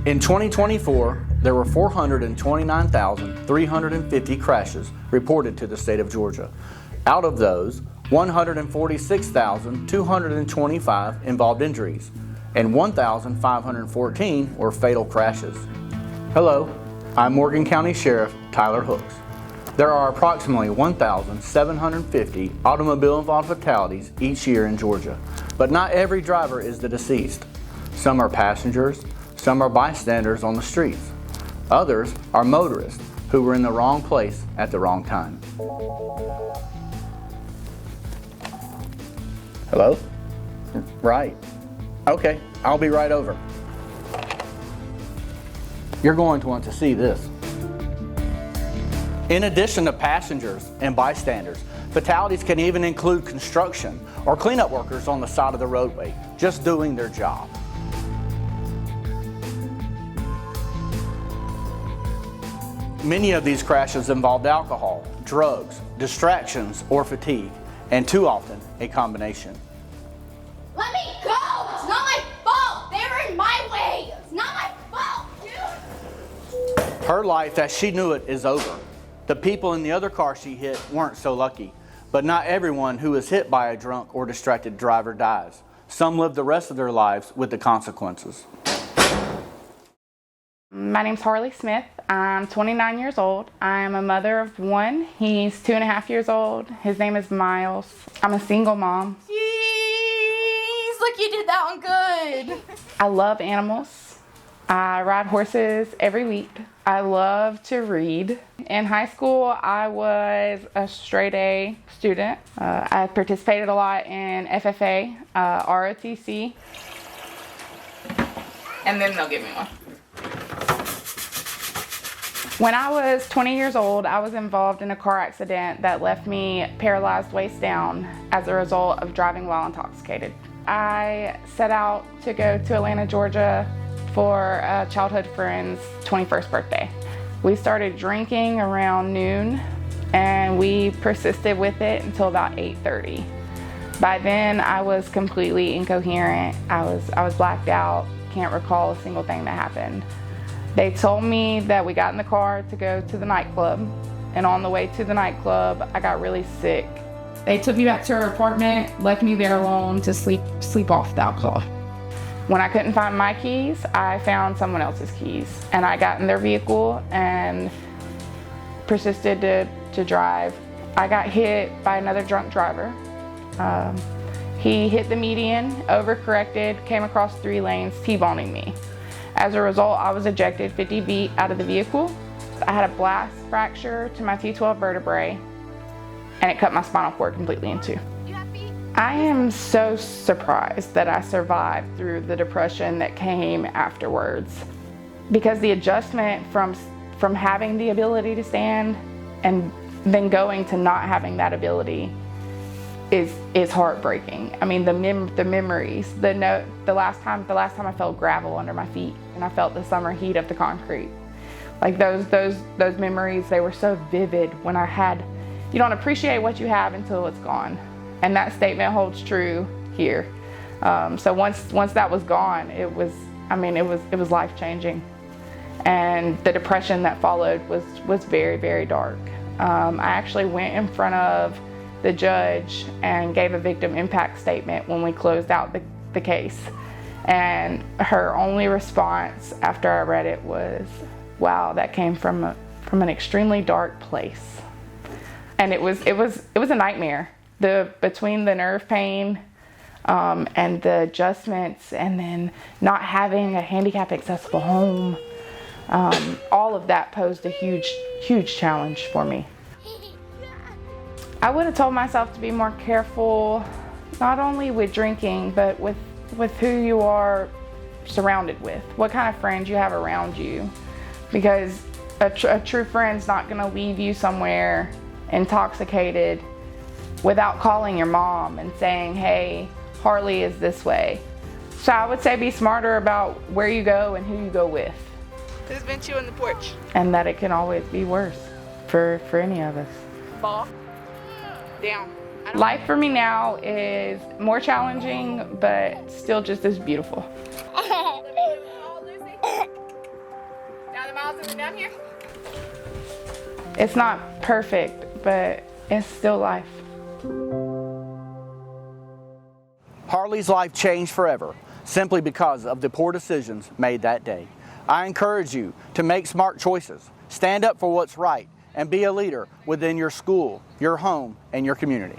In 2024, there were 429,350 crashes reported to the state of Georgia. Out of those, 146,225 involved injuries, and 1,514 were fatal crashes. Hello, I'm Morgan County Sheriff Tyler Hooks. There are approximately 1,750 automobile-involved fatalities each year in Georgia, but not every driver is the deceased. Some are passengers, some are bystanders on the streets. Others are motorists who were in the wrong place at the wrong time. Hello? Right. Okay, I'll be right over. You're going to want to see this. In addition to passengers and bystanders, fatalities can even include construction or cleanup workers on the side of the roadway, just doing their job. Many of these crashes involved alcohol, drugs, distractions, or fatigue, and too often a combination. Let me go! It's not my fault! They were in my way! It's not my fault, dude! Her life as she knew it is over. The people in the other car she hit weren't so lucky, but not everyone who is hit by a drunk or distracted driver dies. Some live the rest of their lives with the consequences. My name's Harley Smith. I'm 29 years old. I'm a mother of one. He's 2.5 years old. His name is Miles. I'm a single mom. Jeez, look, you did that one good. I love animals. I ride horses every week. I love to read. In high school, I was a straight A student. I participated a lot in FFA, ROTC. And then they'll give me one. When I was 20 years old, I was involved in a car accident that left me paralyzed waist down as a result of driving while intoxicated. I set out to go to Atlanta, Georgia for a childhood friend's 21st birthday. We started drinking around noon and we persisted with it until about 8:30. By then I was completely incoherent. I was blacked out, can't recall a single thing that happened. They told me that we got in the car to go to the nightclub, and on the way to the nightclub, I got really sick. They took me back to her apartment, left me there alone to sleep off the alcohol. When I couldn't find my keys, I found someone else's keys, and I got in their vehicle and persisted to drive. I got hit by another drunk driver. He hit the median, overcorrected, came across 3 lanes, T-boning me. As a result, I was ejected 50 feet out of the vehicle. I had a blast fracture to my T12 vertebrae, and it cut my spinal cord completely in 2. I am so surprised that I survived through the depression that came afterwards, because the adjustment from having the ability to stand and then going to not having that ability is heartbreaking. I mean, the memories, the last time I felt gravel under my feet and I felt the summer heat of the concrete. Like those memories, they were so vivid when you don't appreciate what you have until it's gone. And that statement holds true here. So once that was gone, it was life-changing. And the depression that followed was very, very dark. I actually went in front of the judge and gave a victim impact statement when we closed out the case. And her only response after I read it was, wow, that came from an extremely dark place. And it was a nightmare. Between the nerve pain and the adjustments, and then not having a handicap accessible home, all of that posed a huge challenge for me. I would have told myself to be more careful, not only with drinking, but with who you are surrounded with, what kind of friends you have around you. Because a true friend's not gonna leave you somewhere intoxicated without calling your mom and saying, hey, Harley is this way. So I would say be smarter about where you go and who you go with. Who's been chewing the porch? And that it can always be worse for any of us. Ball. Down. Life for me now is more challenging, but still just as beautiful. Coming down here. It's not perfect, but it's still life. Harley's life changed forever simply because of the poor decisions made that day. I encourage you to make smart choices, stand up for what's right, and be a leader within your school, your home, and your community.